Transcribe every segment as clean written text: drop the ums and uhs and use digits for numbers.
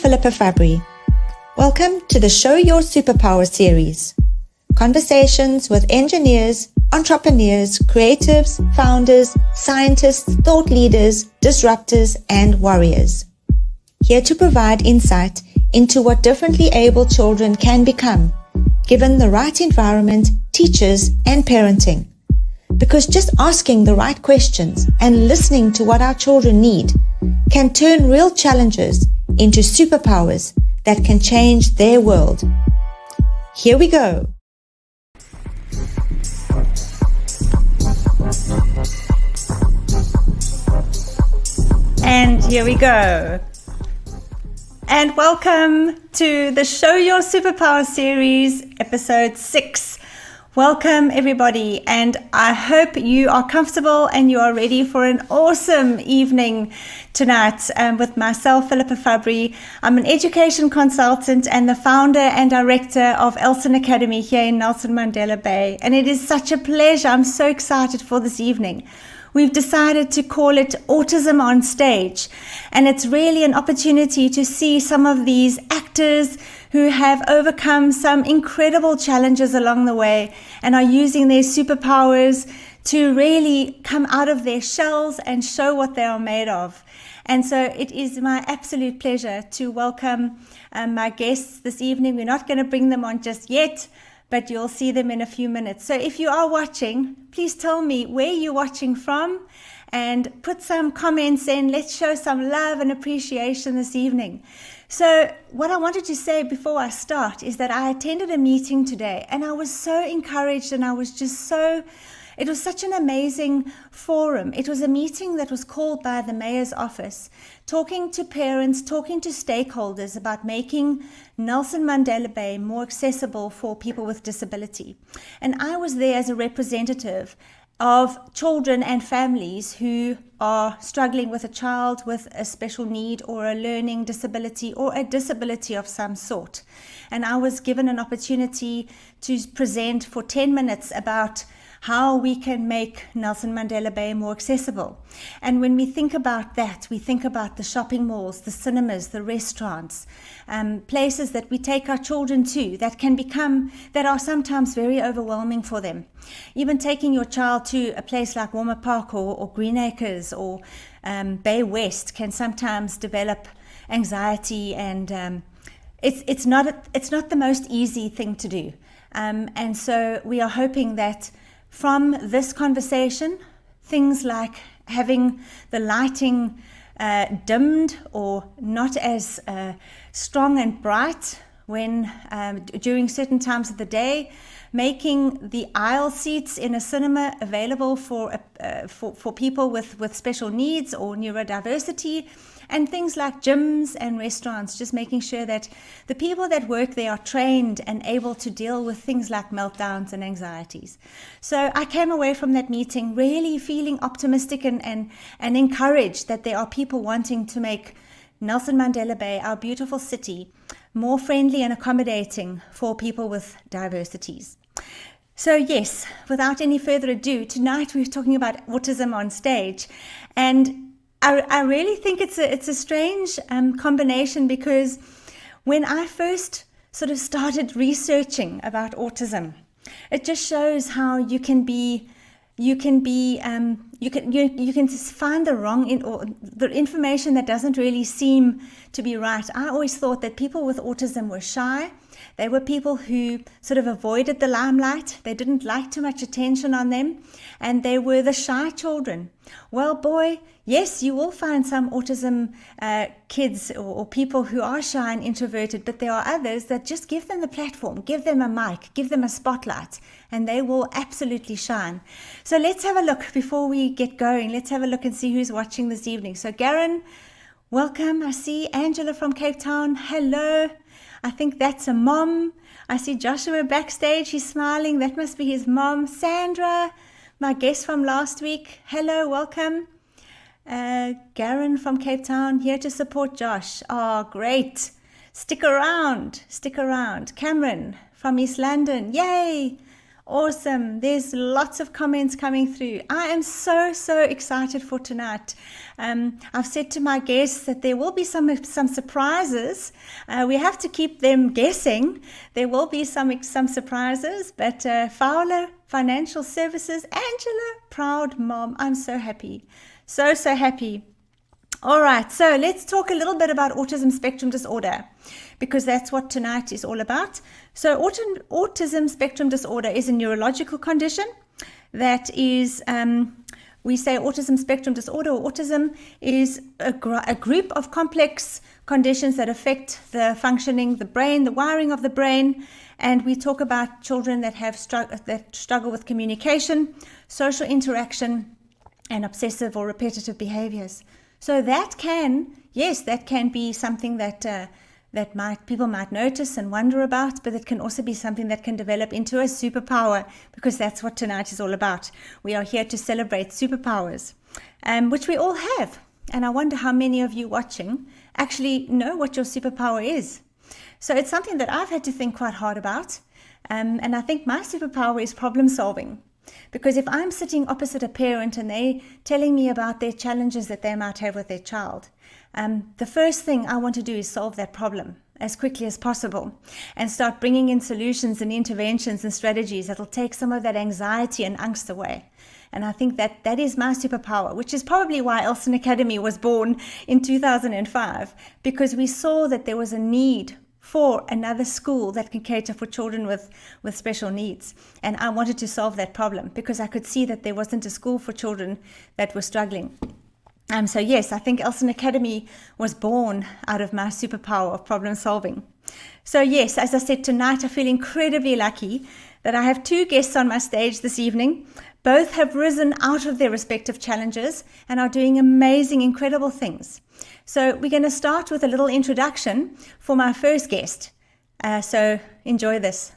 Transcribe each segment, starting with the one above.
Philippa Fabbri. Welcome to the Show Your Superpower series. Conversations with engineers, entrepreneurs, creatives, founders, scientists, thought leaders, disruptors, and warriors. Here to provide insight into what differently able children can become, given the right environment, teachers, and parenting. Because just asking the right questions and listening to what our children need can turn real challenges into superpowers that can change their world. Here we go. And here we go. And welcome to the Show Your Superpower series, episode 6. Welcome everybody, and I hope you are comfortable and you are ready for an awesome evening tonight with myself, Philippa Fabbri. I'm an education consultant and the founder and director of Elson Academy here in Nelson Mandela Bay, and it is such a pleasure. I'm so excited for this evening. We've decided to call it Autism on Stage, and it's really an opportunity to see some of these actors who have overcome some incredible challenges along the way and are using their superpowers to really come out of their shells and show what they are made of. And so it is my absolute pleasure to welcome my guests this evening. We're not going to bring them on just yet, but you'll see them in a few minutes. So if you are watching, please tell me where you're watching from and put some comments in. Let's show some love and appreciation this evening. So what I wanted to say before I start is that I attended a meeting today and I was so encouraged, and I was just it was such an amazing forum. It was a meeting that was called by the mayor's office, talking to parents, talking to stakeholders about making Nelson Mandela Bay more accessible for people with disability. And I was there as a representative of children and families who are struggling with a child with a special need or a learning disability or a disability of some sort. And I was given an opportunity to present for 10 minutes about how we can make Nelson Mandela Bay more accessible. And when we think about that, we think about the shopping malls, the cinemas, the restaurants, places that we take our children to that are sometimes very overwhelming for them. Even taking your child to a place like Warmer Park or Green Acres or Bay West can sometimes develop anxiety, and it's not the most easy thing to do. And so we are hoping that from this conversation, things like having the lighting dimmed or not as strong and bright when during certain times of the day, making the aisle seats in a cinema available for people with special needs or neurodiversity, and things like gyms and restaurants, just making sure that the people that work there are trained and able to deal with things like meltdowns and anxieties. So I came away from that meeting really feeling optimistic and encouraged that there are people wanting to make Nelson Mandela Bay, our beautiful city, more friendly and accommodating for people with diversities. So yes, without any further ado, tonight we're talking about autism on stage, and I really think it's a strange combination, because when I first sort of started researching about autism, it just shows how you can find the information that doesn't really seem to be right. I always thought that people with autism were shy. They were people who sort of avoided the limelight. They didn't like too much attention on them, and they were the shy children. Well, boy, yes, you will find some autism kids or people who are shy and introverted, but there are others that just give them the platform, give them a mic, give them a spotlight, and they will absolutely shine. So let's have a look before we get going. Let's have a look and see who's watching this evening. So Garen, welcome. I see Angela from Cape Town. Hello. I think that's a mom. I see Joshua backstage. He's smiling. That must be his mom. Sandra, my guest from last week. Hello, welcome. Garen from Cape Town, here to support Josh. Oh, great. Stick around. Cameron from East London. Yay. Awesome. There's lots of comments coming through. I am so excited for tonight. I've said to my guests that there will be some surprises. We have to keep them guessing. There will be some surprises, but Fowler Financial Services, Angela, proud mom. I'm so happy. So happy. All right, so let's talk a little bit about autism spectrum disorder, because that's what tonight is all about. So autism spectrum disorder is a neurological condition that is, we say autism spectrum disorder, or autism is a group of complex conditions that affect the functioning, the brain, the wiring of the brain. And we talk about children that struggle with communication, social interaction, and obsessive or repetitive behaviors. So that can be something that people might notice and wonder about, but it can also be something that can develop into a superpower, because that's what tonight is all about. We are here to celebrate superpowers, which we all have. And I wonder how many of you watching actually know what your superpower is. So it's something that I've had to think quite hard about. And I think my superpower is problem solving. Because if I'm sitting opposite a parent and they're telling me about their challenges that they might have with their child, the first thing I want to do is solve that problem as quickly as possible and start bringing in solutions and interventions and strategies that'll take some of that anxiety and angst away. And I think that is my superpower, which is probably why Elson Academy was born in 2005, because we saw that there was a need for another school that can cater for children with special needs. And I wanted to solve that problem because I could see that there wasn't a school for children that were struggling. So yes, I think Elson Academy was born out of my superpower of problem solving. So yes, as I said, tonight I feel incredibly lucky that I have two guests on my stage this evening. Both have risen out of their respective challenges and are doing amazing, incredible things. So we're going to start with a little introduction for my first guest. So enjoy this.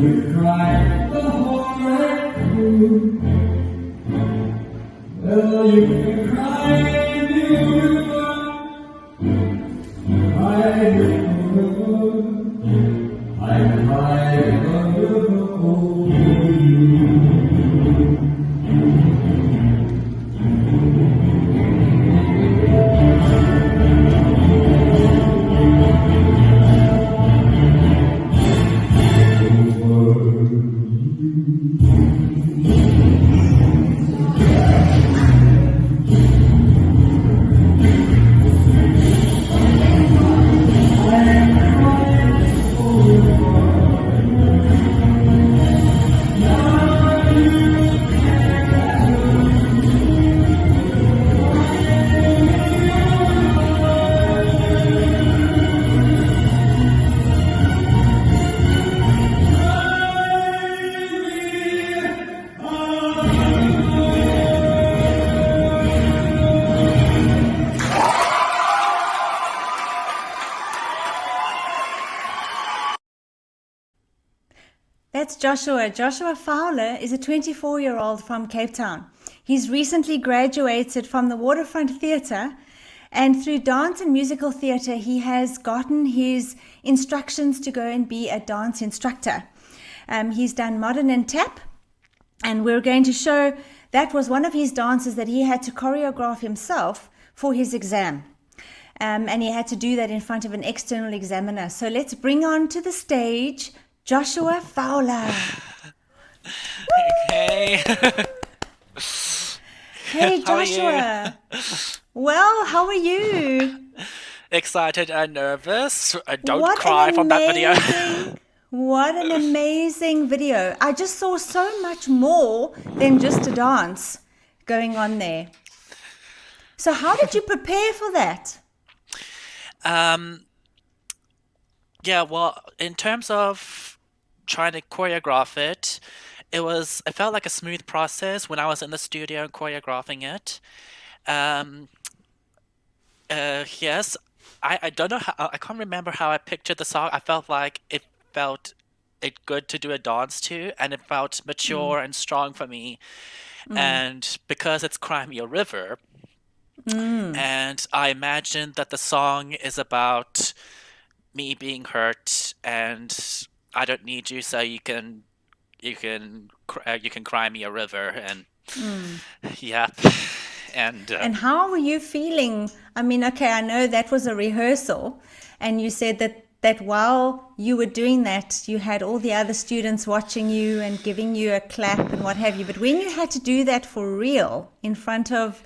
You cried the whole night through. Well, you can cry beautiful. I cried wonderful. That's Joshua. Joshua Fowler is a 24-year-old from Cape Town. He's recently graduated from the Waterfront Theatre, and through dance and musical theatre, he has gotten his instructions to go and be a dance instructor. He's done modern and tap, and we're going to show that was one of his dances that he had to choreograph himself for his exam. And he had to do that in front of an external examiner. So let's bring on to the stage Joshua Fowler. Hey. Hey, How are Joshua. Well, how are you? Excited and nervous. Don't cry from that video. What an amazing video. I just saw so much more than just a dance going on there. So how did you prepare for that? Yeah, well, in terms of trying to choreograph it, it felt like a smooth process when I was in the studio and choreographing it. Yes, I don't know how, I can't remember how I pictured the song. I felt like it felt it good to do a dance to, and it felt mature and strong for me. And because it's Cry Me a River, and I imagine that the song is about me being hurt, and I don't need you, so you can cry me a river, and yep, and And how were you feeling? I mean, okay, I know that was a rehearsal, and you said that while you were doing that, you had all the other students watching you and giving you a clap and what have you. But when you had to do that for real in front of,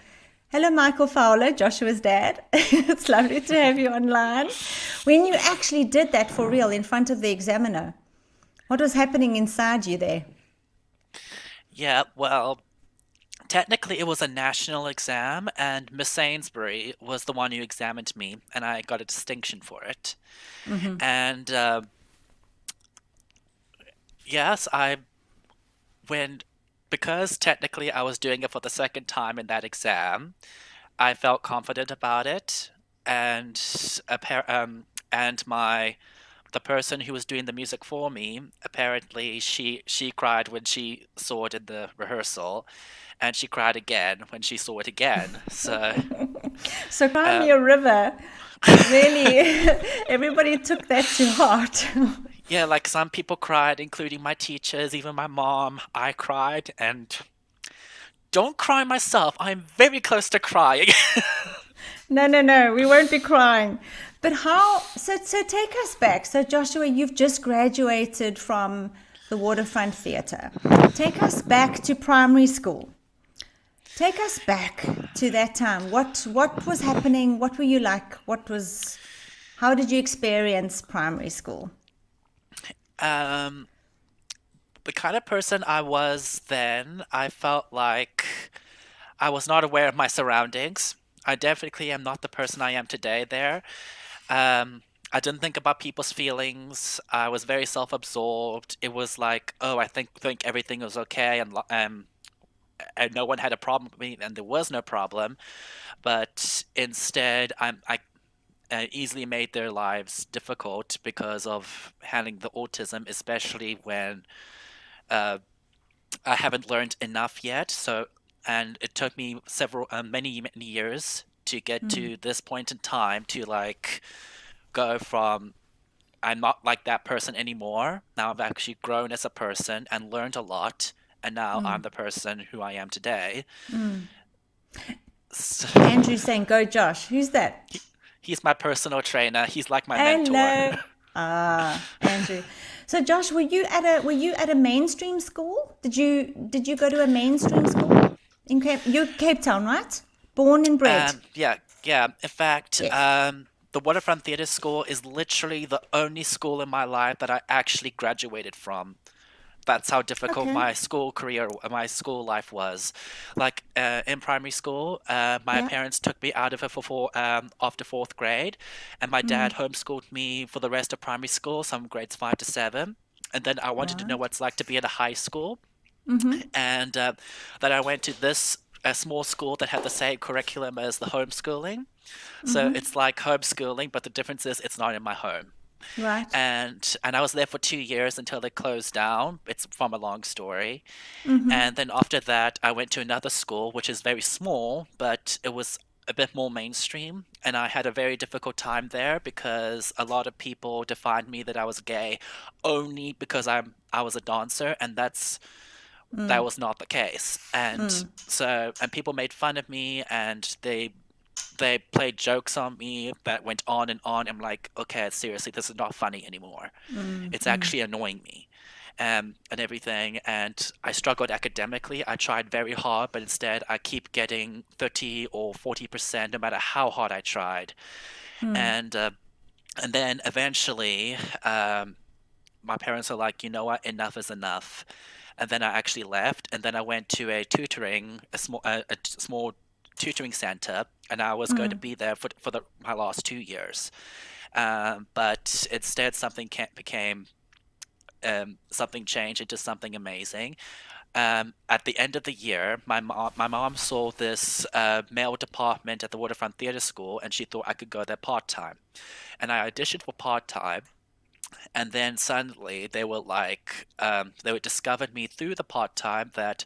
hello, Michael Fowler, Joshua's dad. It's lovely to have you online. When you actually did that for real in front of the examiner, what was happening inside you there? yeah, well, technically it was a national exam, and Miss Sainsbury was the one who examined me, and I got a distinction for it. And yes, I when because technically I was doing it for the second time in that exam, I felt confident about it, and and my the person who was doing the music for me, apparently she cried when she saw it in the rehearsal, and she cried again when she saw it again. So So Cry Me um, a River, really, everybody took that to heart. yeah, like some people cried, including my teachers, even my mom. I cried, and don't cry myself. I'm very close to crying. No, no, no, we won't be crying. But how, so take us back. So Joshua, you've just graduated from the Waterfront Theatre. Take us back to primary school. Take us back to that time. What was happening? What were you like? How did you experience primary school? Um, the kind of person I was then, I felt like I was not aware of my surroundings. I definitely am not the person I am today there. I didn't think about people's feelings. I was very self-absorbed. It was like, oh, I think everything was okay, and no one had a problem with me, and there was no problem. But instead, I easily made their lives difficult because of handling the autism, especially when uh, I haven't learned enough yet. And it took me many years to get to this point in time to like go from I'm not like that person anymore. Now I've actually grown as a person and learned a lot, and now I'm the person who I am today. So, Andrew's saying, "Go, Josh." Who's that? he's my personal trainer. He's like my mentor. Hello. Andrew. So Josh, were you at a mainstream school? Did you go to a mainstream school in you're Cape Town, right? Born and bred. Yeah, yeah. In fact, Yes. the Waterfront Theatre School is literally the only school in my life that I actually graduated from. That's how difficult Okay. my school life was. Like in primary school, my Yeah. parents took me out of it after fourth grade, and my dad homeschooled me for the rest of primary school, some grades 5 to 7. And then I wanted to know Right. what it's like to be at a high school, and then I went to this a small school that had the same curriculum as the homeschooling. So it's like homeschooling, but the difference is it's not in my home. Right. And I was there for 2 years until they closed down. It's from a long story. And then after that, I went to another school, which is very small, but it was a bit more mainstream. And I had a very difficult time there because a lot of people defined me that I was gay only because I was a dancer, and that was not the case. And people made fun of me, and they played jokes on me that went on and on. I'm like, okay, seriously, this is not funny anymore. It's actually annoying me, and everything. And I struggled academically. I tried very hard, but instead I keep getting 30 or 40% no matter how hard I tried. And and then eventually, my parents are like, you know what, enough is enough. And then I actually left, and then I went to a small tutoring center, and I was going to be there for my last 2 years. But instead, became something changed into something amazing. At the end of the year, my mom saw this male department at the Waterfront Theatre School, and she thought I could go there part time. And I auditioned for part time, And then suddenly they were like, they were discovered me through the part-time that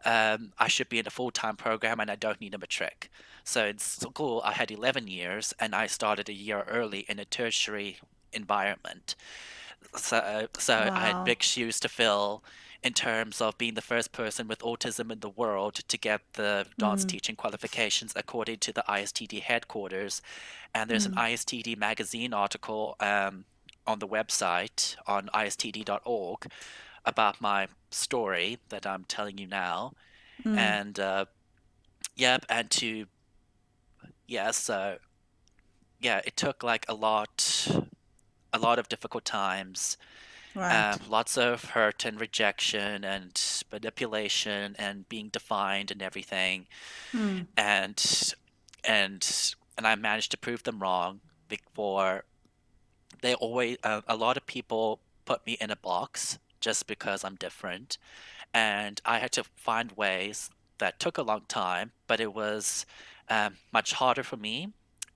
I should be in a full-time program and I don't need a matric. So in school, I had 11 years and I started a year early in a tertiary environment. So I had Wow. big shoes to fill in terms of being the first person with autism in the world to get the dance teaching qualifications according to the ISTD headquarters. And there's an ISTD magazine article on the website on istd.org about my story that I'm telling you now. And yep, and to yeah, so yeah, it took like a lot of difficult times, Right. lots of hurt and rejection and manipulation and being defined and everything, and and I managed to prove them wrong before they always a lot of people put me in a box just because I'm different, and I had to find ways that took a long time, but it was much harder for me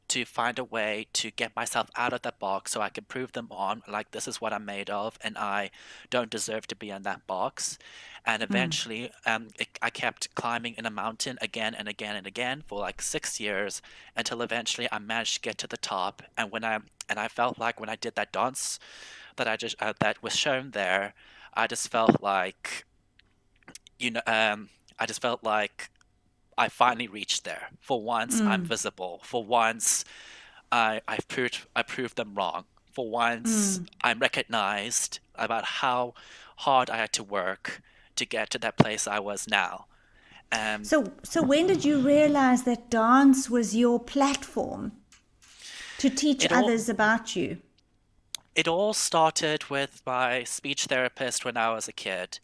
to find a way to get myself out of that box so I can prove them on, like, this is what I'm made of, and I don't deserve to be in that box. And eventually, I kept climbing in a mountain again and again and again for like 6 years until eventually I managed to get to the top. And I felt like when I did that dance that I just that was shown there, I just felt like you know, I just felt like I finally reached there. For once, I'm visible. For once, I proved them wrong. For once, I'm recognized about how hard I had to work to get to that place I was now. Um, So when did you realize that dance was your platform to teach it all others about you? it all started with my speech therapist when I was a kid.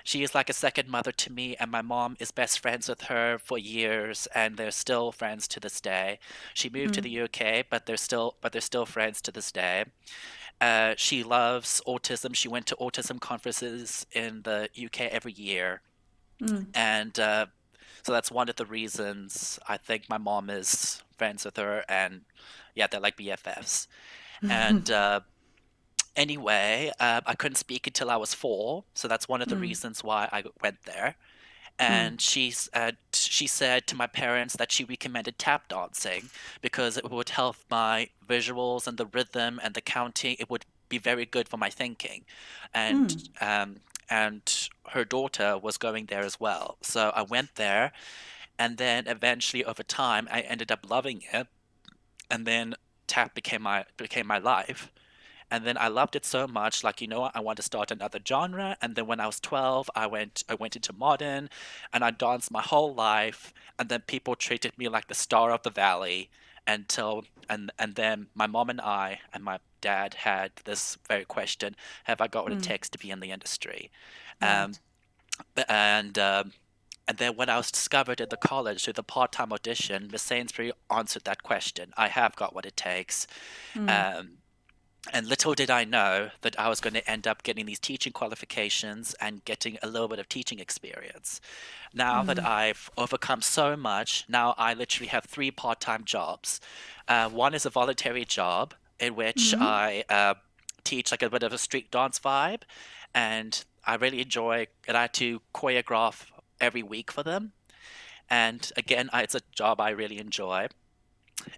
She is like a second mother to me, and my mom is best friends with her for years, and they're still friends to this day. She moved to the UK, but they're still friends to this day. She loves autism. She went to autism conferences in the UK every year, and so that's one of the reasons I think my mom is friends with her, and yeah, they're like BFFs. And anyway, I couldn't speak until I was 4, so that's one of the reasons why I went there. And she said to my parents that she recommended tap dancing because it would help my visuals and the rhythm and the counting. It would be very good for my thinking, and her daughter was going there as well. So I went there, and then eventually over time I ended up loving it, and then tap became my life. And then I loved it so much, like, you know what, I want to start another genre. And then when I was 12, I went into modern, and I danced my whole life. And then people treated me like the star of the valley until and then my mom and my dad had this very question: have I got what it takes to be in the industry? Um, Right. and then when I was discovered at the college through the part-time audition, Miss Sainsbury answered that question. I have got what it takes. Um, and little did I know that I was going to end up getting these teaching qualifications and getting a little bit of teaching experience. Now that I've overcome so much, now I literally have 3 part-time jobs. One is a voluntary job in which I teach like a bit of a street dance vibe, and I really enjoy it. I had to choreograph every week for them. And again, it's a job I really enjoy.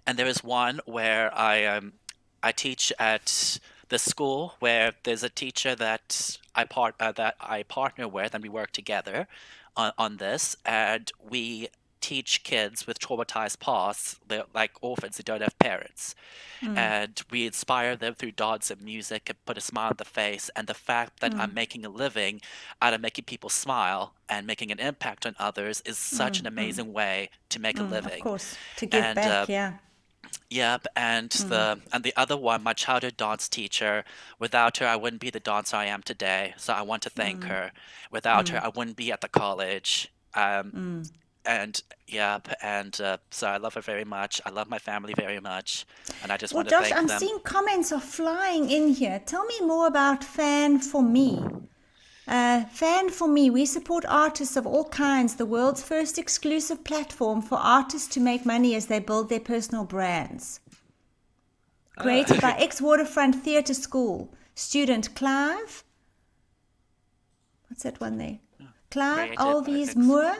And there is one where I teach at the school where there's a teacher that I partner with, and we work together on this, and we teach kids with traumatized pasts. They're like orphans who don't have parents, and we inspire them through dance and music and put a smile on the face. And the fact that I'm making a living out of making people smile and making an impact on others is such an amazing way to make a Of living. course, to give And back, yeah. yep, and the other one, my childhood dance teacher, without her I wouldn't be the dancer I am today. So I want to thank her. Without her I wouldn't be at the college. And yep, and so I love her very much. I love my family very much, and I just Well, want to Josh, thank I'm them. seeing comments are flying in here. Tell me more about Fan for Me. Fan for Me, we support artists of all kinds, the world's first exclusive platform for artists to make money as they build their personal brands. Created by ex-Waterfront Theatre School, student Clive. What's that one there? Clive Created by Alves Moore.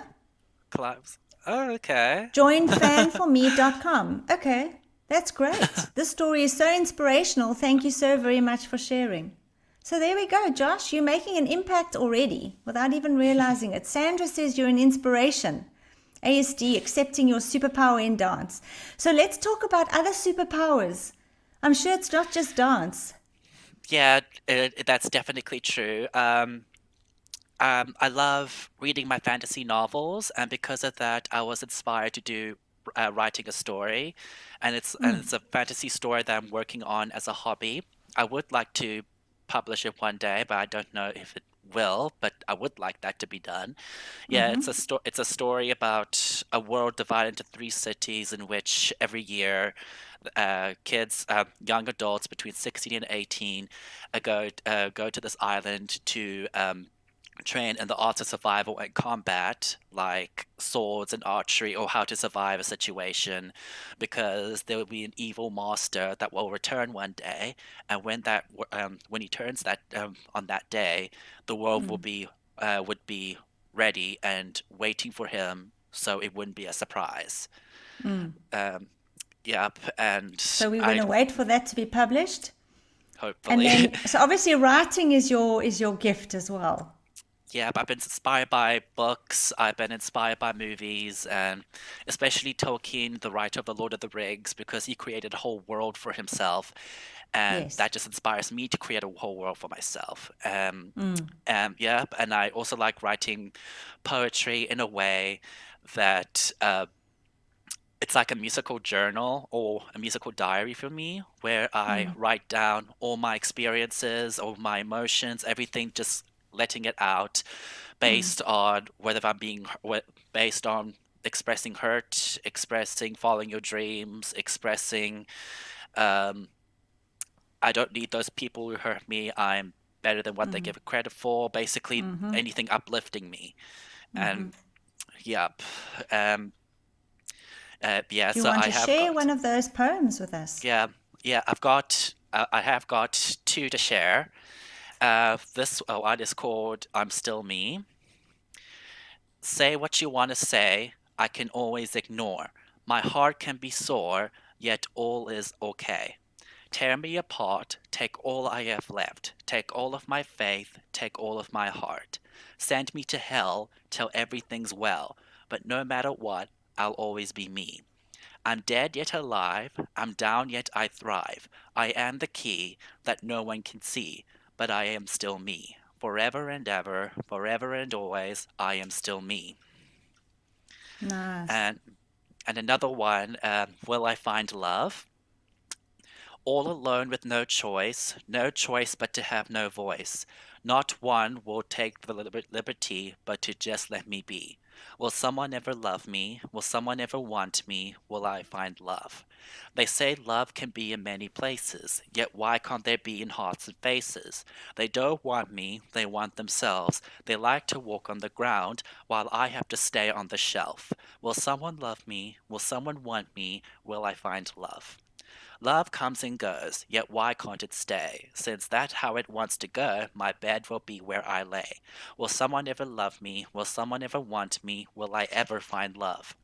Clubs. Oh, okay. Joinfanforme.com. Okay, that's great. This story is so inspirational. Thank you so very much for sharing. So there we go, Josh. You're making an impact already without even realizing it. Sandra says you're an inspiration. ASD, accepting your superpower in dance. So let's talk about other superpowers. I'm sure it's not just dance. Yeah, that's definitely true. I love reading my fantasy novels, and because of that, I was inspired to do writing a story, and it's a fantasy story that I'm working on as a hobby. I would like to publish it one day, but I don't know if it will. But I would like that to be done. Yeah, it's a story about a world divided into three cities in which every year kids, young adults between 16 and 18, go to this island to train in the arts of survival and combat, like swords and archery, or how to survive a situation, because there will be an evil master that will return one day, and when he turns that on that day, the world would be ready and waiting for him, so it wouldn't be a surprise. Yep, and So we're going to wait for that to be published. And hopefully. then, so obviously writing is your gift as well. Yeah, I've been inspired by books, I've been inspired by movies, and especially Tolkien, the writer of The Lord of the Rings, because he created a whole world for himself, and Yes. that just inspires me to create a whole world for myself. Yeah, and I also like writing poetry in a way that it's like a musical journal or a musical diary for me, where I write down all my experiences, all my emotions, everything, just letting it out based on based on expressing hurt, expressing following your dreams, expressing I don't need those people who hurt me, I'm better than what they give it credit for, basically anything uplifting me. And yep. Yeah, Do you so want I to have share got one of those poems with us? yeah, I have got two to share. This one is called I'm Still Me. Say what you want to say, I can always ignore. My heart can be sore, yet all is okay. Tear me apart, take all I have left, take all of my faith, take all of my heart. Send me to hell till everything's well, but no matter what, I'll always be me. I'm dead yet alive, I'm down yet I thrive. I am the key that no one can see, but I am still me. Forever and ever, forever and always, I am still me. Nice. And another one, Will I Find Love? All alone with no choice but to have no voice. Not one will take the liberty but to just let me be. Will someone ever love me? Will someone ever want me? Will I find love? They say love can be in many places, yet why can't there be in hearts and faces? They don't want me, they want themselves. They like to walk on the ground while I have to stay on the shelf. Will someone love me? Will someone want me? Will I find love? Love comes and goes, yet why can't it stay? Since that's how it wants to go, my bed will be where I lay. Will someone ever love me? Will someone ever want me? Will I ever find love?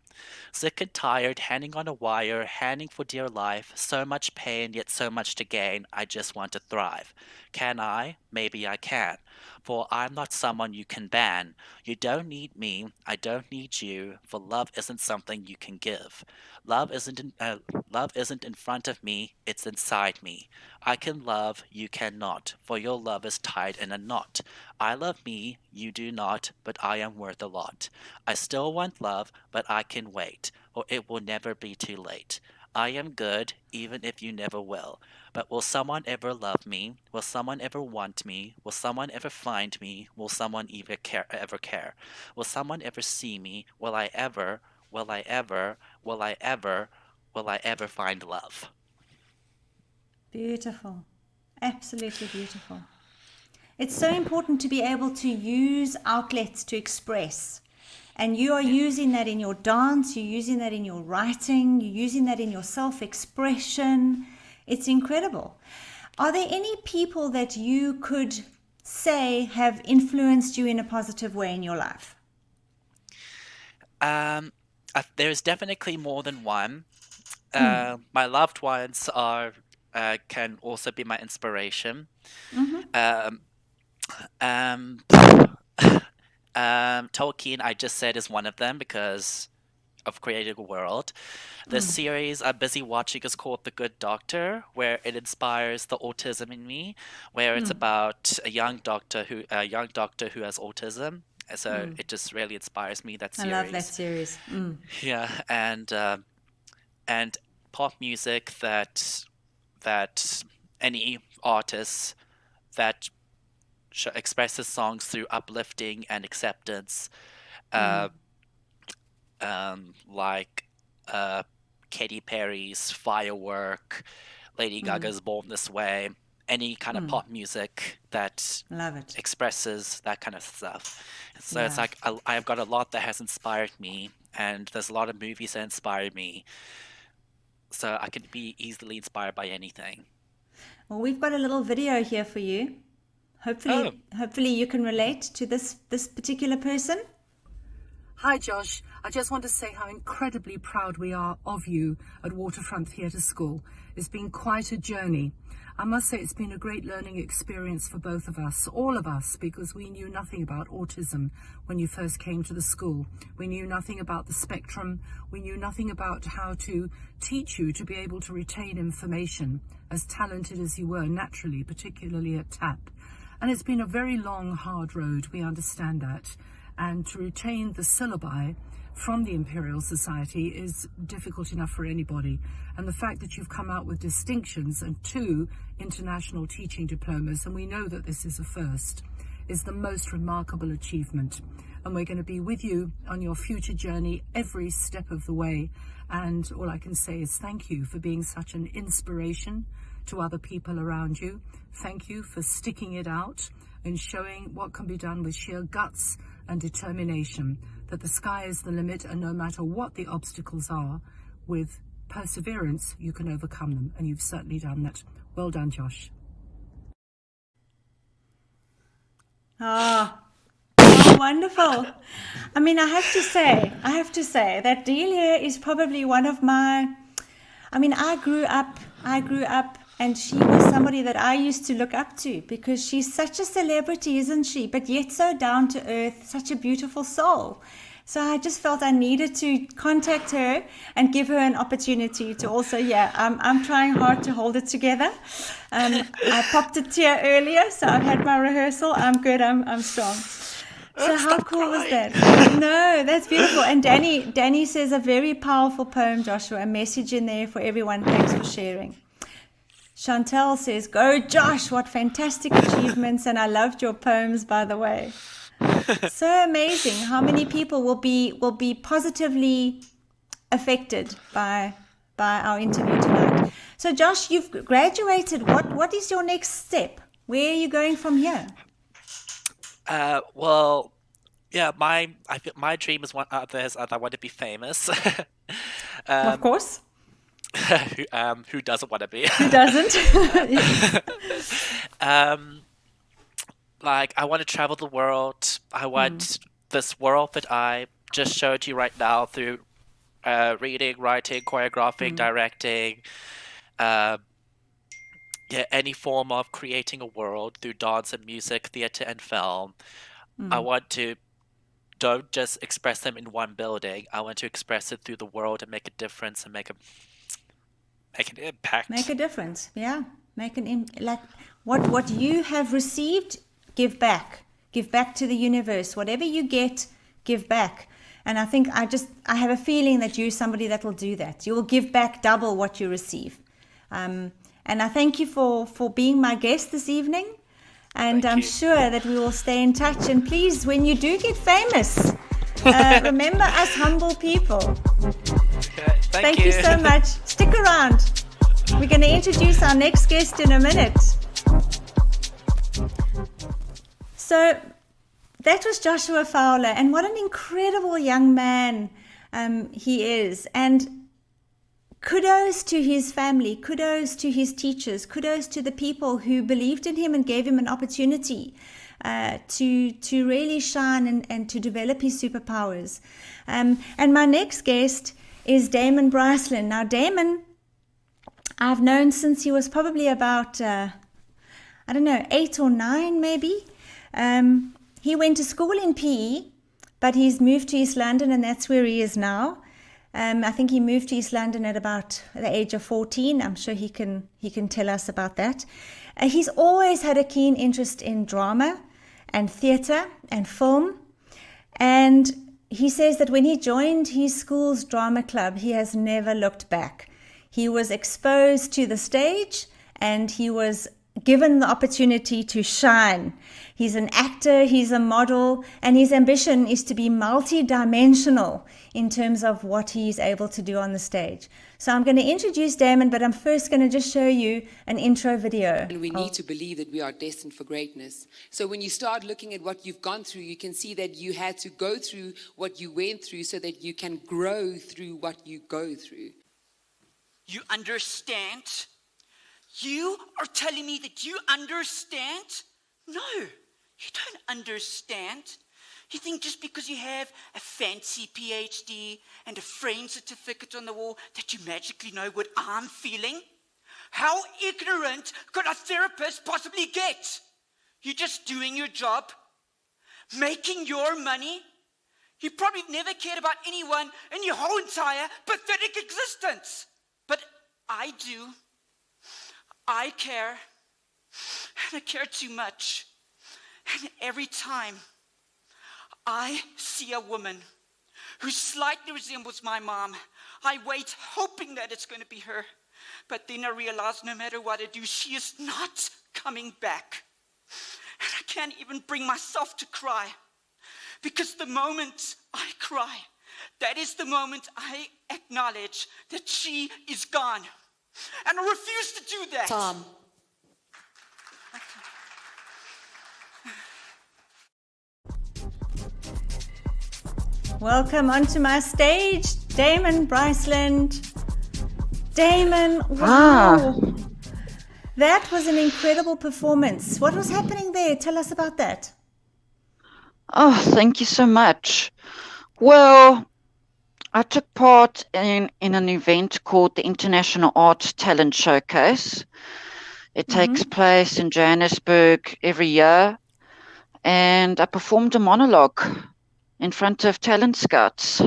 Sick and tired, hanging on a wire, hanging for dear life, so much pain, yet so much to gain, I just want to thrive. Can I? Maybe I can. For I'm not someone you can ban. You don't need me, I don't need you, for love isn't something you can give. Love isn't in front of me, it's inside me. I can love, you cannot, for your love is tied in a knot. I love me, you do not, but I am worth a lot. I still want love, but I can wait, or it will never be too late. I am good, even if you never will. But will someone ever love me? Will someone ever want me? Will someone ever find me? Will someone ever care? Will someone ever see me? Will I ever? Will I ever? Will I ever? Will I ever find love? Beautiful. Absolutely beautiful. It's so important to be able to use outlets to express. And you are using that in your dance, you're using that in your writing, you're using that in your self-expression. It's incredible. Are there any people that you could say have influenced you in a positive way in your life? There's definitely more than one. My loved ones can also be my inspiration. Um, um, Tolkien, I just said, is one of them because of creating a world. The series I'm busy watching is called The Good Doctor, where it inspires the autism in me, where it's about a young doctor who has autism. So it just really inspires me, that I series. love that series. Yeah, and pop music that any artist that expresses songs through uplifting and acceptance, like Katy Perry's Firework, Lady Gaga's Born This Way, any kind of pop music that Love it. expresses that kind of stuff. So it's Yeah. like I've got a lot that has inspired me, and there's a lot of movies that inspired me. So I can be easily inspired by anything. Well, we've got a little video here for you. Hopefully you can relate to this particular person. Hi Josh, I just want to say how incredibly proud we are of you at Waterfront Theatre School. It's been quite a journey. I must say it's been a great learning experience for both of us, all of us, because we knew nothing about autism when you first came to the school. We knew nothing about the spectrum. We knew nothing about how to teach you to be able to retain information, as talented as you were naturally, particularly at TAP. And it's been a very long, hard road, we understand that. And to retain the syllabi from the Imperial Society is difficult enough for anybody. And the fact that you've come out with distinctions and 2 international teaching diplomas, and we know that this is a first, is the most remarkable achievement. And we're going to be with you on your future journey every step of the way. And all I can say is thank you for being such an inspiration to other people around you. Thank you for sticking it out and showing what can be done with sheer guts and determination, that the sky is the limit, and no matter what the obstacles are, with perseverance you can overcome them, and you've certainly done that. Well done, Josh. Oh, wonderful. I mean, I have to say that Delia is probably one of my, I grew up and she was somebody that I used to look up to because she's such a celebrity, isn't she? But yet so down to earth, such a beautiful soul. So I just felt I needed to contact her and give her an opportunity to also, I'm trying hard to hold it together. I popped a tear earlier, so I've had my rehearsal. I'm good, I'm strong. So how cool was that? No, that's beautiful. And Danny says a very powerful poem, Joshua, a message in there for everyone. Thanks for sharing. Chantel says, go Josh, what fantastic achievements, and I loved your poems, by the way. So amazing how many people will be positively affected by our interview tonight. So Josh, you've graduated. What is your next step? Where are you going from here? Well, yeah, my dream is I want to be famous. Of course. Who doesn't want to be? Who doesn't? Like, I want to travel the world. I want this world that I just showed you right now through reading, writing, choreographing, directing, any form of creating a world through dance and music, theater and film. I want to don't just express them in one building. I want to express it through the world and make a difference and make an impact. Make a difference, yeah. Like what you have received, give back. Give back to the universe. Whatever you get, give back. And I think I have a feeling that you're somebody that will do that. You will give back double what you receive. And I thank you for being my guest this evening. And I'm sure that we will stay in touch. And please, when you do get famous, remember us humble people. Okay, thank you so much. Stick around. We're going to introduce our next guest in a minute. So that was Joshua Fowler, and what an incredible young man he is. And kudos to his family, kudos to his teachers, kudos to the people who believed in him and gave him an opportunity to really shine and to develop his superpowers. And my next guest is Damon Briceland. Now, Damon, I've known since he was probably about, 8 or 9 maybe. He went to school in PE, but he's moved to East London, and that's where he is now. I think he moved to East London at about the age of 14. I'm sure he can tell us about that. He's always had a keen interest in drama and theatre and film. And he says that when he joined his school's drama club, he has never looked back. He was exposed to the stage and he was given the opportunity to shine. He's an actor, he's a model, and his ambition is to be multi-dimensional in terms of what he's able to do on the stage. So I'm going to introduce Damon, but I'm first going to just show you an intro video. And we need to believe that we are destined for greatness. So when you start looking at what you've gone through, you can see that you had to go through what you went through so that you can grow through what you go through. You understand? You are telling me that you understand? No, you don't understand. You think just because you have a fancy PhD and a frame certificate on the wall that you magically know what I'm feeling? How ignorant could a therapist possibly get? You're just doing your job, making your money. You probably never cared about anyone in your whole entire pathetic existence. But I do. I care. And I care too much. And every time I see a woman who slightly resembles my mom, I wait hoping that it's going to be her. But then I realize no matter what I do, she is not coming back. And I can't even bring myself to cry. Because the moment I cry, that is the moment I acknowledge that she is gone. And I refuse to do that. Tom. Welcome onto my stage, Damon Briceland. Damon, wow. That was an incredible performance. What was happening there? Tell us about that. Oh, thank you so much. Well, I took part in an event called the International Arts Talent Showcase. It takes place in Johannesburg every year. And I performed a monologue in front of talent scouts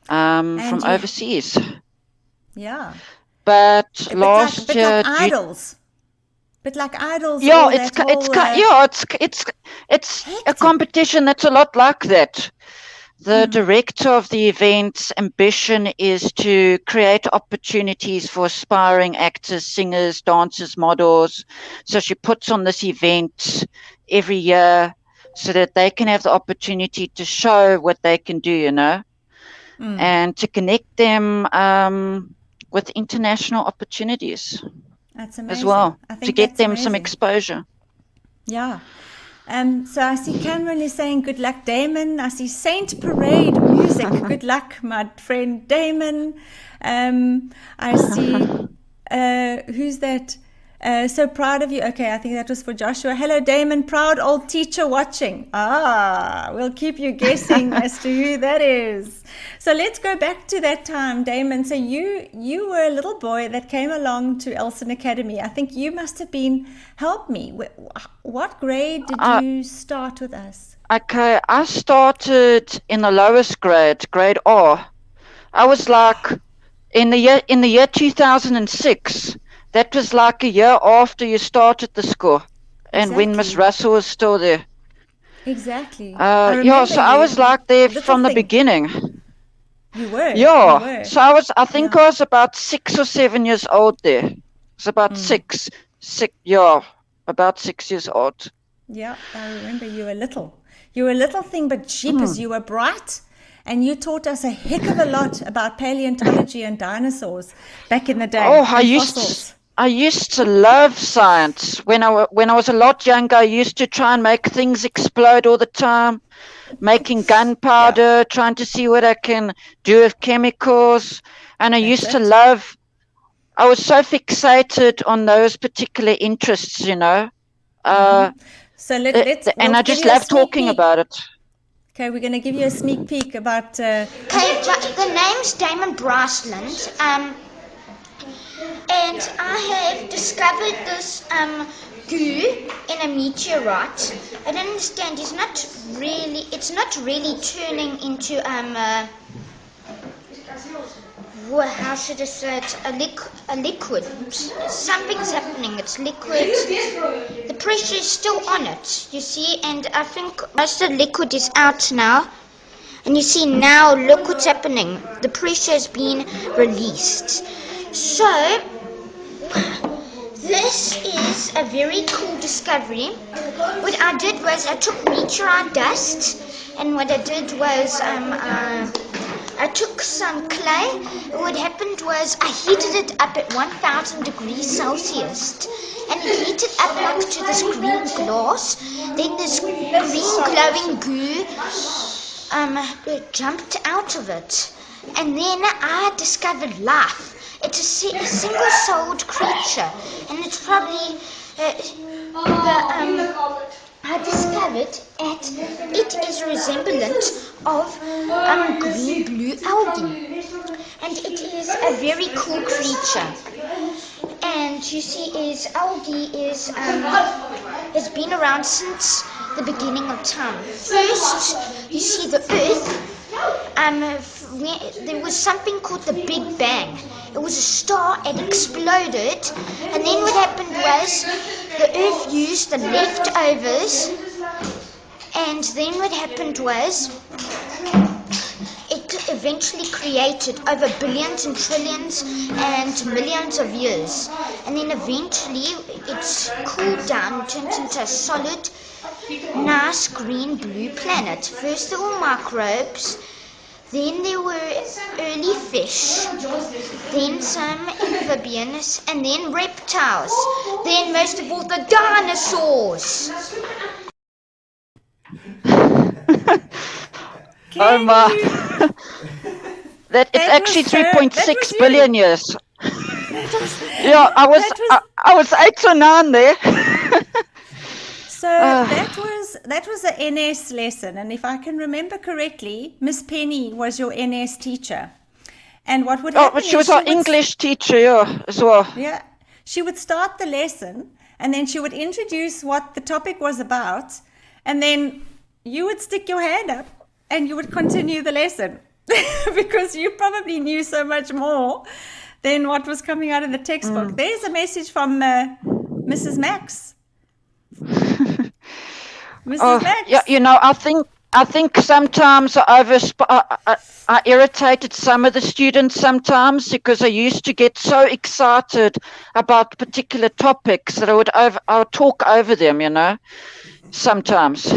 from overseas. Yeah. But last year, like idols. But like idols. Yeah, it's a competition that's a lot like that. The director of the event's ambition is to create opportunities for aspiring actors, singers, dancers, models. So she puts on this event every year so that they can have the opportunity to show what they can do, and to connect them with international opportunities. That's amazing. As well, to get them amazing. some exposure. Yeah. So I see Cameron is saying good luck, Damon. I see Saint Parade music. Good luck, my friend Damon. I see, who's that? So proud of you. Okay, I think that was for Joshua. Hello, Damon. Proud old teacher watching. We'll keep you guessing as to who that is. So let's go back to that time, Damon. So you were a little boy that came along to Elson Academy. I think you must have been, help me, what grade did you start with us? Okay, I started in the lowest grade, grade R. I was like, in the year 2006, that was like a year after you started the school, and when Miss Russell was still there. Exactly. So I was like there from the beginning. You were. Yeah. You were. So I was about 6 or 7 years old there. It was about six, about 6 years old. Yeah, I remember you were little. You were a little thing, but jeepers, you were bright. And you taught us a heck of a lot about paleontology and dinosaurs back in the day. Oh, I used to love science. When I was a lot younger, I used to try and make things explode all the time, making gunpowder, trying to see what I can do with chemicals. And I used to love, I was so fixated on those particular interests, you know. So let's and I just love talking about it. Okay, we're going to give you a sneak peek about... Okay, the name's Damon Briceland. And I have discovered this goo in a meteorite. I don't understand. It's not really turning into how should I say it? A liquid. Something's happening. It's liquid. The pressure is still on it. You see, and I think most of the liquid is out now. And you see now, look what's happening. The pressure has been released. So, this is a very cool discovery. What I did was I took meteorite dust, and what I did was I took some clay. What happened was I heated it up at 1000 degrees Celsius, and it heated up like to this green glass. Then this green glowing goo jumped out of it, and then I discovered life. It's a single-souled creature, and it's probably I discovered that it is a resemblance of green-blue algae, and it is a very cool creature. And you see, algae has been around since the beginning of time. First, you see the Earth. There was something called the Big Bang. It was a star, it exploded, and then what happened was the Earth used the leftovers, and then what happened was it eventually created over billions and trillions and millions of years, and then eventually it's cooled down, turned into a solid, nice green-blue planet. First there were microbes, then there were early fish, then some amphibians, and then reptiles, then most of all the dinosaurs. Oh my! It's actually 3.6 billion years. Yeah, I was 8 or 9 there. So that was the NS lesson, and if I can remember correctly, Miss Penny was your NS teacher. And what would happen? But she was our English teacher, as well. Yeah, she would start the lesson, and then she would introduce what the topic was about, and then you would stick your hand up, and you would continue the lesson because you probably knew so much more than what was coming out of the textbook. There's a message from Mrs. Max. Mrs. Max. Yeah, you know, I think sometimes I irritated some of the students sometimes because I used to get so excited about particular topics that I would talk over them, you know, sometimes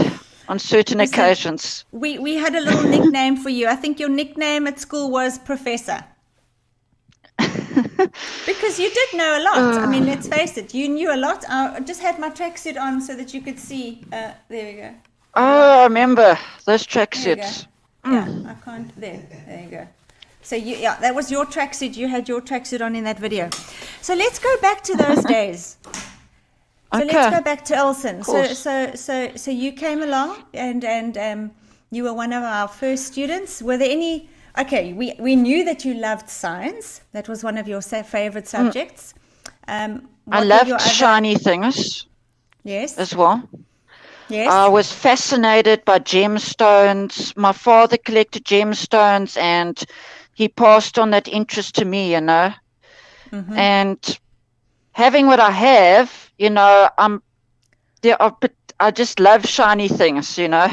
on certain occasions. We had a little nickname for you. I think your nickname at school was Professor. Because you did know a lot. I mean, let's face it, you knew a lot. I just had my tracksuit on so that you could see. There we go. Oh, I remember those tracksuits. Yeah, I can't. There you go. So that was your tracksuit. You had your tracksuit on in that video. So let's go back to those days. So let's go back to Elson. So you came along and you were one of our first students. Were there any? Okay, we knew that you loved science. That was one of your favorite subjects. I loved shiny things. Yes. As well. Yes. I was fascinated by gemstones. My father collected gemstones, and he passed on that interest to me, you know. Mm-hmm. And having what I have, you know, I just love shiny things, you know.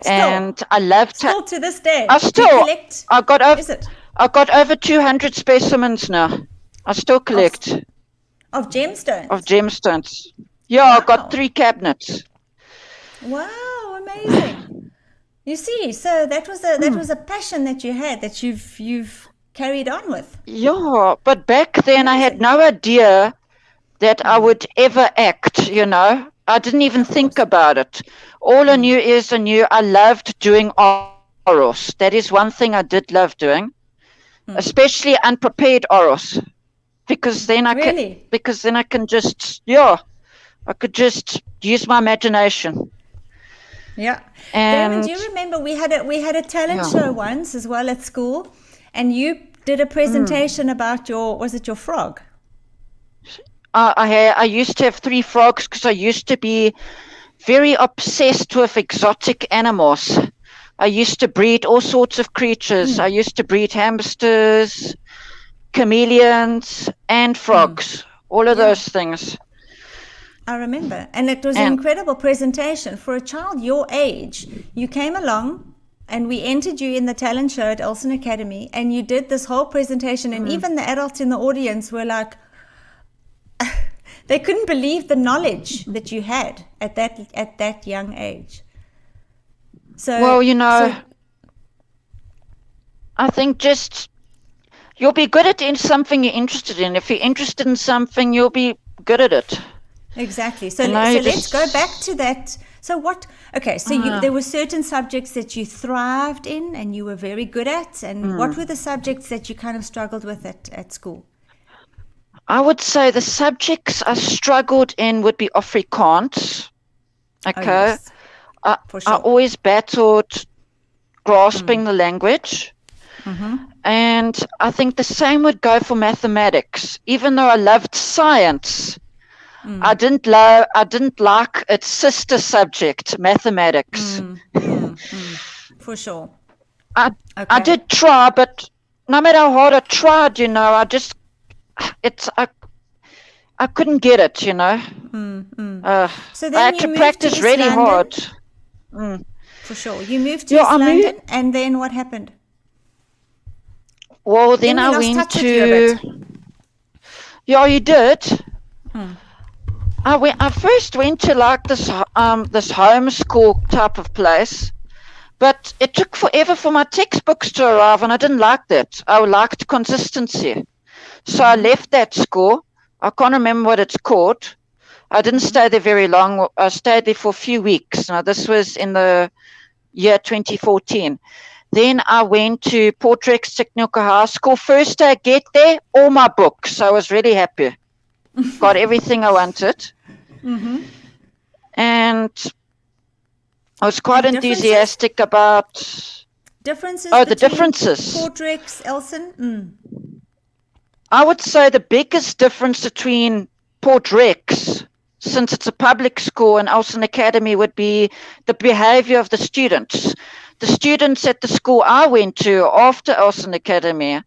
Still, and I love still to this day. I got over 200 specimens now. I still collect of gemstones. Of gemstones. Yeah, wow. I got 3 cabinets. Wow, amazing! You see, so that was a passion that you had that you've carried on with. Yeah, but back then I had no idea that I would ever act, you know. I didn't even think about it. All I knew is I loved doing orals. That is one thing I did love doing, especially unprepared orals, because then I can just, I could just use my imagination. Yeah. And Damon, do you remember we had a talent show once as well at school, and you did a presentation about was it your frog? I used to have 3 frogs because I used to be very obsessed with exotic animals. I used to breed all sorts of creatures. I used to breed hamsters, chameleons, and frogs, all of those things. I remember. And it was an incredible presentation. For a child your age, you came along and we entered you in the talent show at Elson Academy, and you did this whole presentation, and even the adults in the audience were like, they couldn't believe the knowledge that you had at that young age. So, well, you know, I think just you'll be good at something you're interested in. If you're interested in something, you'll be good at it. Exactly. So let's go back to that. So there were certain subjects that you thrived in and you were very good at, and what were the subjects that you kind of struggled with at school? I would say the subjects I struggled in would be Afrikaans. Okay. Oh, yes. For sure. I always battled grasping the language. And I think the same would go for mathematics. Even though I loved science, I didn't like its sister subject, mathematics. For sure. I did try, but no matter how hard I tried, you know, I couldn't get it, you know. So then I had to practice really hard. For sure. You moved to East London, and then what happened? Well, then I went to... Yeah, you did. I first went to like this homeschool type of place, but it took forever for my textbooks to arrive, and I didn't like that. I liked consistency. So I left that school. I can't remember what it's called. I didn't stay there very long. I stayed there for a few weeks. Now, this was in the year 2014. Then I went to Portrex Technical High School. First day I get there, all my books. I was really happy. Got everything I wanted. And I was quite enthusiastic about... Differences? Oh, the differences. Portrex, Elson? I would say the biggest difference between Portrex, since it's a public school, and Elson Academy would be the behavior of the students. The students at the school I went to after Elson Academy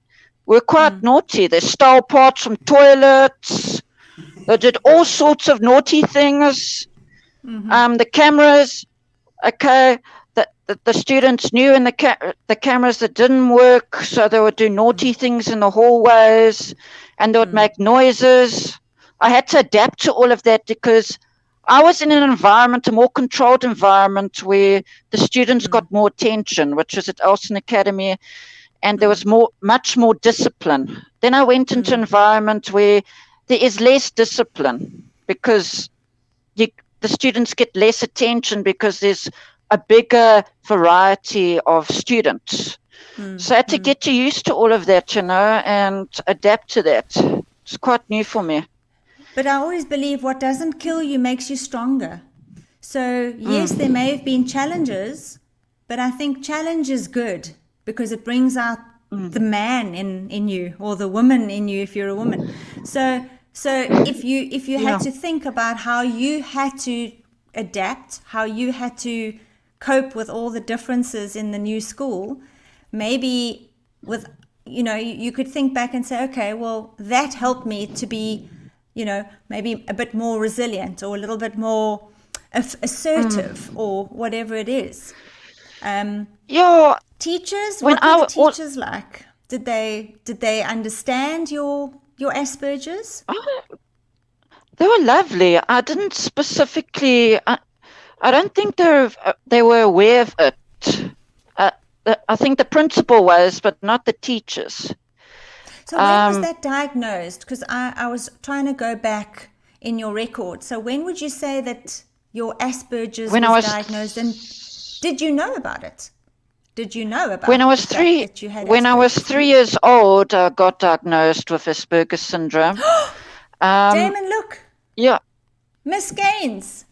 were quite naughty. They stole parts from toilets. They did all sorts of naughty things. The cameras, the students knew in the cameras that didn't work, so they would do naughty things in the hallways, and they would make noises. I had to adapt to all of that because I was in an environment, a more controlled environment, where the students got more attention, which was at Elson Academy, and there was much more discipline. Then I went into an environment where there is less discipline because the students get less attention because there's a bigger variety of students. So I had to get used to all of that, you know, and adapt to that. It's quite new for me. But I always believe what doesn't kill you makes you stronger. So yes, there may have been challenges, but I think challenge is good because it brings out the man in you, or the woman in you if you're a woman. So if you had to think about how you had to adapt, how you had to cope with all the differences in the new school, maybe with, you know, you could think back and say, okay, well, that helped me to be, you know, maybe a bit more resilient or a little bit more assertive or whatever it is. Teachers, what were the teachers like? Did they understand your Asperger's? They were lovely. I didn't specifically. I don't think they were aware of it. I think the principal was, but not the teachers. So when was that diagnosed? Because I was trying to go back in your record. So when would you say that your Asperger's When I was was diagnosed, and did you know about it? Did you know about when I was the fact that you had when I was Asperger's? 3 years old, I got diagnosed with Asperger's syndrome. Damon, look, Yeah. Miss Gaines.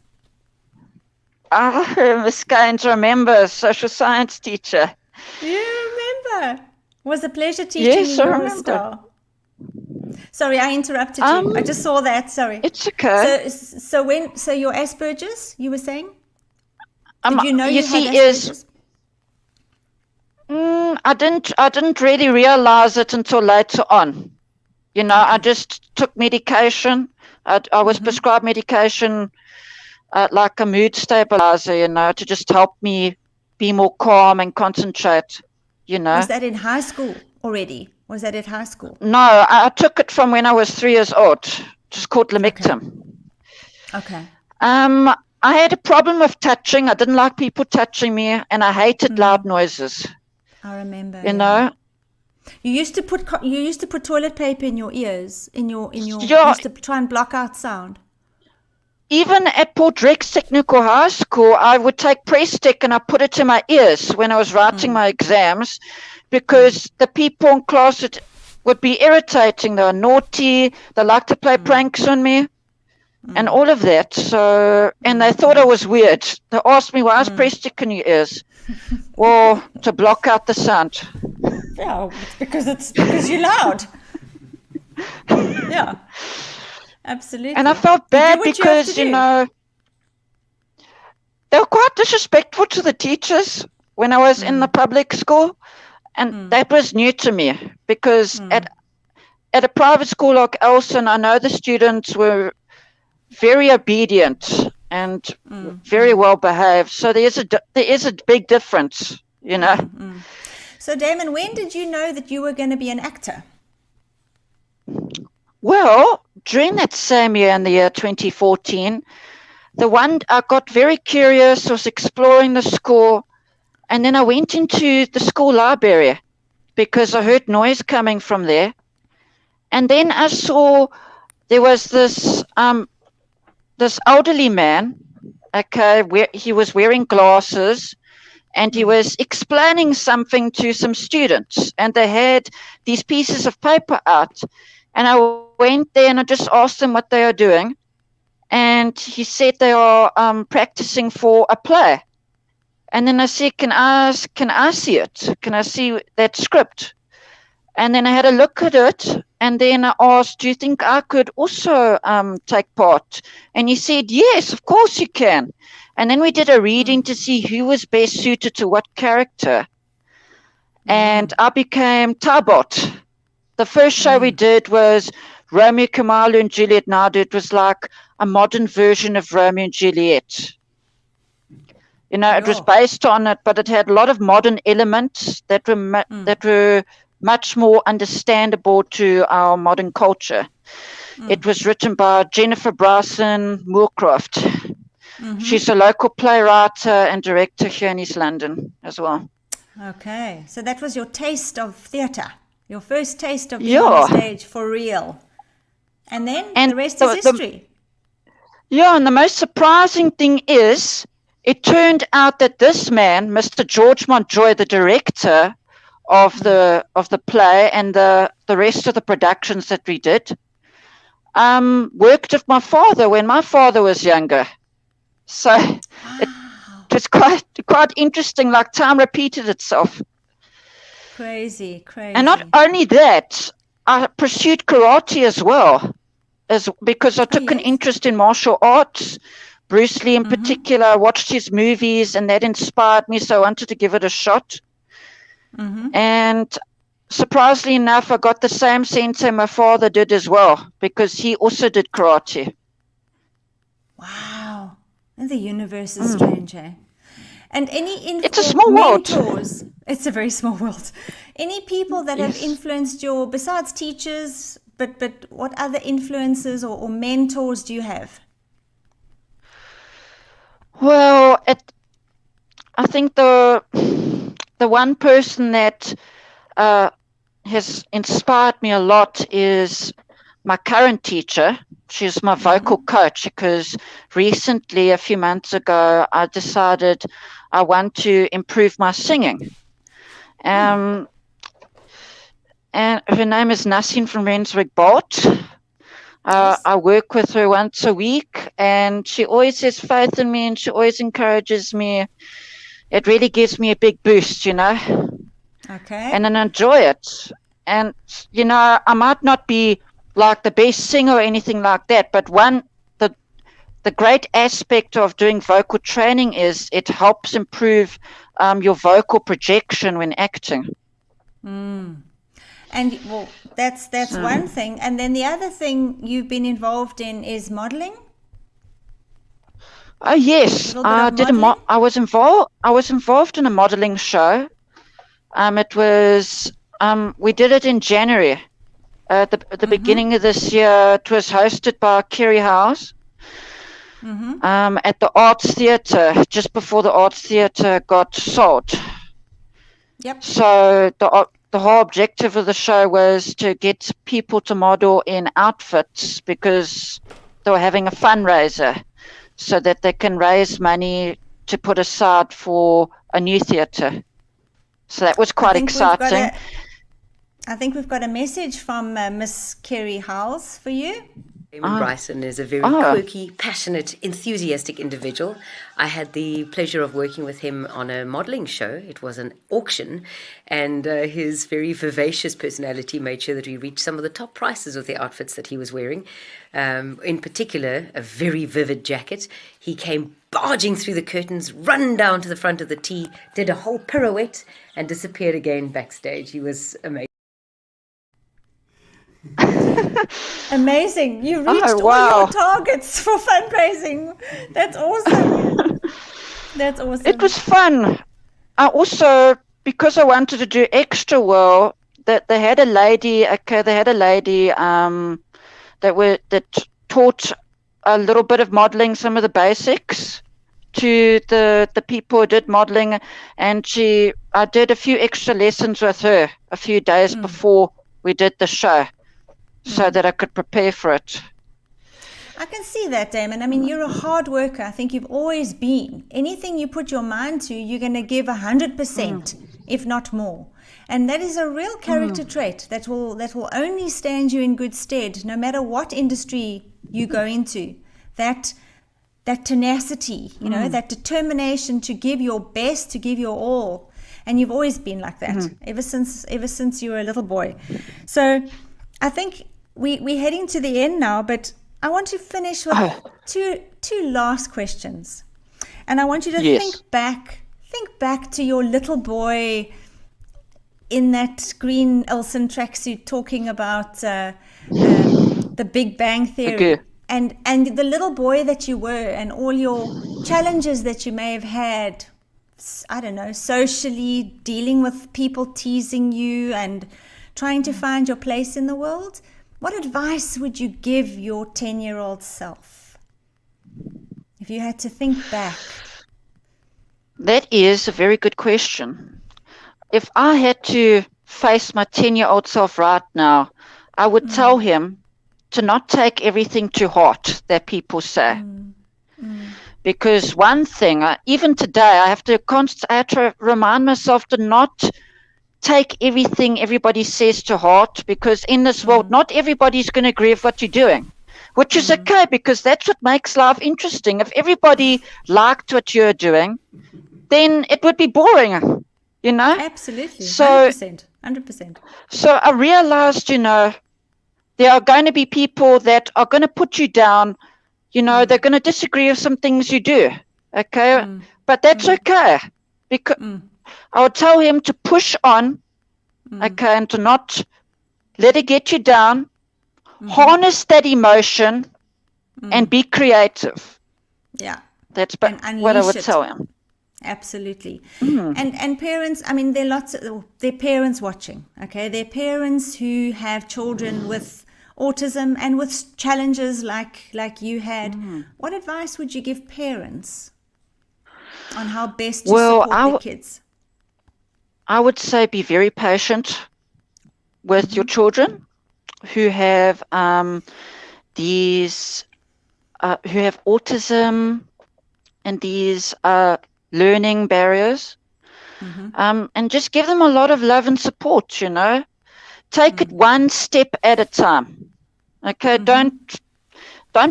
Miss Gaines, remember, social science teacher. You remember? It was a pleasure teaching Yes, you. I You're a remember. star. Sorry, I interrupted you. I just saw that. Sorry. It's okay. So your Asperger's, you were saying? Did you know you you see, had is Asperger's? I didn't really realize it until later on. You know, I just took medication. I was prescribed medication, like a mood stabilizer, you know, to just help me be more calm and concentrate, you know. Was that in high school already? Was that at high school? No, I took it from when I was 3 years old. Just called Lamictal. Okay. I had a problem with touching. I didn't like people touching me, and I hated loud noises. I remember. You know. You used to put toilet paper in your ears, you Yeah. used to try and block out sound. Even at Port Rex Technical High School, I would take press stick and I put it to my ears when I was writing my exams, because the people in class would be irritating. They were naughty. They liked to play pranks on me and all of that. So, and they thought I was weird. They asked me, why is press stick in your ears? Well, to block out the sound. Yeah, it's because you're loud. Yeah, absolutely. And I felt bad because, you know, they were quite disrespectful to the teachers when I was in the public school. And that was new to me, because at a private school like Elson, I know the students were very obedient and very well behaved. So there is a big difference, you know. So Damon, when did you know that you were going to be an actor? Well, during that same year, in the year 2014, the one I got very curious, was exploring the school, and then I went into the school library because I heard noise coming from there. And then I saw there was this elderly man, okay, where he was wearing glasses, and he was explaining something to some students, and they had these pieces of paper out. And I went there and I just asked them what they are doing. And he said they are practicing for a play. And then I said, can I see it? Can I see that script? And then I had a look at it. And then I asked, do you think I could also take part? And he said, yes, of course you can. And then we did a reading to see who was best suited to what character. And I became Tabot. The first show we did was Romeo, Kamalu, and Juliet Naidu. It was like a modern version of Romeo and Juliet. You know, it was based on it, but it had a lot of modern elements that were much more understandable to our modern culture. It was written by Jennifer Briceland Moorcroft. She's a local playwright and director here in East London as well. Okay, so that was your taste of theatre, your first taste of being on stage for real. And then the rest is history. And the most surprising thing is, it turned out that this man, Mr. George Montjoy, the director of the play and the rest of the productions that we did, worked with my father when my father was younger. So it was quite interesting, like time repeated itself. Crazy. And not only that, I pursued karate as well, because I took an interest in martial arts. Bruce Lee in particular, I watched his movies, and that inspired me, so I wanted to give it a shot. And surprisingly enough, I got the same sensei my father did as well, because he also did karate. Wow. And the universe is strange, eh? And any it's a small mentors, world. It's a very small world. Any people that have influenced you, besides teachers, but what other influences or mentors do you have? Well, I think the one person that has inspired me a lot is my current teacher. She's my vocal coach, because recently, a few months ago, I decided I want to improve my singing. And her name is Nassim from Renswick-Bolt. I work with her once a week, and she always has faith in me, and she always encourages me. It really gives me a big boost, you know. Okay. And I enjoy it. And, you know, I might not be like the best singer or anything like that, but the great aspect of doing vocal training is it helps improve your vocal projection when acting. And well, that's one thing. And then the other thing you've been involved in is modeling. Oh yes, I did. I was involved in a modeling show. It was we did it in January, at the beginning of this year. It was hosted by Kerry House. At the Arts Theatre, just before the Arts Theatre got sold. Yep. So the whole objective of the show was to get people to model in outfits, because they were having a fundraiser so that they can raise money to put aside for a new theatre. So that was quite exciting. I think we've got a message from Miss Kerry Howells for you. Damon Briceland is a very quirky, passionate, enthusiastic individual. I had the pleasure of working with him on a modelling show. It was an auction, and his very vivacious personality made sure that we reached some of the top prices with the outfits that he was wearing. In particular, a very vivid jacket. He came barging through the curtains, run down to the front of the tee, did a whole pirouette, and disappeared again backstage. He was amazing. Amazing. You reached all your targets for fundraising. That's awesome. That's awesome. It was fun. I also, because I wanted to do extra well, that they had a lady that taught a little bit of modeling, some of the basics to the people who did modeling, and I did a few extra lessons with her a few days before we did the show, so that I could prepare for it. I can see that, Damon. I mean, you're a hard worker. I think you've always been. Anything you put your mind to, you're going to give 100%, if not more. And that is a real character trait that will only stand you in good stead, no matter what industry you go into. That tenacity, you know, that determination to give your best, to give your all. And you've always been like that, ever since you were a little boy. So I think we're heading to the end now, but I want to finish with two last questions. And I want you to think back to your little boy in that green Elson tracksuit talking about the Big Bang Theory. Okay. And the little boy that you were, and all your challenges that you may have had, I don't know, socially, dealing with people teasing you and trying to find your place in the world. What advice would you give your 10-year-old self if you had to think back? That is a very good question. If I had to face my 10-year-old self right now, I would tell him to not take everything to heart that people say. Because one thing, even today, I have to remind myself to not take everything everybody says to heart, because in this world, not everybody's going to agree with what you're doing, which is okay, because that's what makes life interesting. If everybody liked what you're doing, then it would be boring, you know? Absolutely. So, 100%. So I realized, you know, there are going to be people that are going to put you down, you know, they're going to disagree with some things you do, okay? But that's okay, because I would tell him to push on, okay, and to not let it get you down, harness that emotion, and be creative. Yeah. That's what I would tell him. Absolutely. And parents, I mean, there are parents watching, okay? There are parents who have children with autism and with challenges like you had. What advice would you give parents on how best to support their kids? I would say be very patient with your children. who have these who have autism and these learning barriers, and just give them a lot of love and support. Take it one step at a time. Okay, don't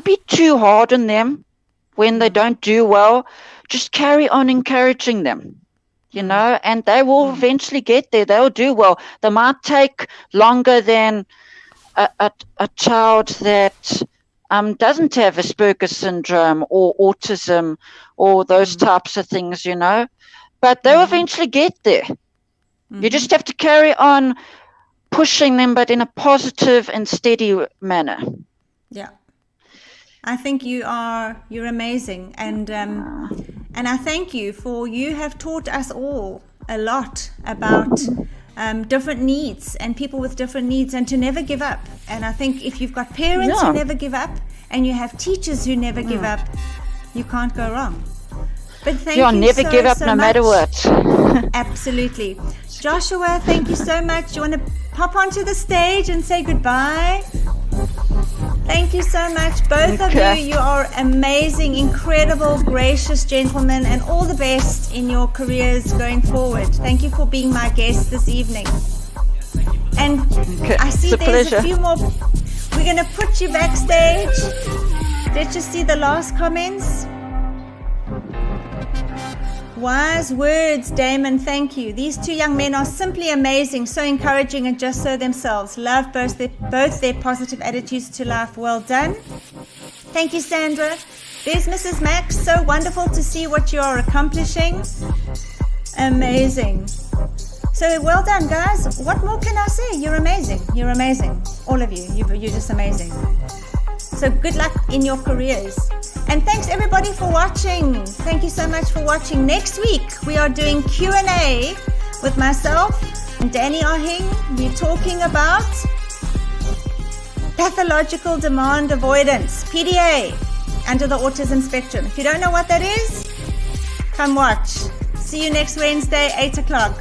be too hard on them when they don't do well. Just carry on encouraging them, and they will eventually get there. They'll do well. They might take longer than a child that doesn't have Asperger's syndrome or autism or those types of things, but they'll eventually get there. You just have to carry on pushing them, but in a positive and steady manner. Yeah. I think you're amazing, and I thank you you have taught us all a lot about different needs and people with different needs, and to never give up. And I think if you've got parents who never give up, and you have teachers who never give up, you can't go wrong. But thank you never give up no matter what. Absolutely. Joshua, thank you so much. You want to pop onto the stage and say goodbye? Thank you so much, both of you. You are amazing, incredible, gracious gentlemen, and all the best in your careers going forward. Thank you for being my guest this evening. And I see there's a few more. We're going to put you backstage. Let's just see the last comments. Wise words, Damon. Thank you. These two young men are simply amazing, so encouraging, and just so themselves. Love both their positive attitudes to life. Well done. Thank you, Sandra. There's Mrs. Max. So wonderful to see what you are accomplishing. Amazing. So well done, guys. What more can I say? You're amazing. You're amazing. All of you. You're just amazing. So good luck in your careers. And thanks everybody for watching. Thank you so much for watching. Next week we are doing Q&A with myself and Danny Ahing. We're talking about pathological demand avoidance, PDA, under the autism spectrum. If you don't know what that is, come watch. See you next Wednesday, 8 o'clock.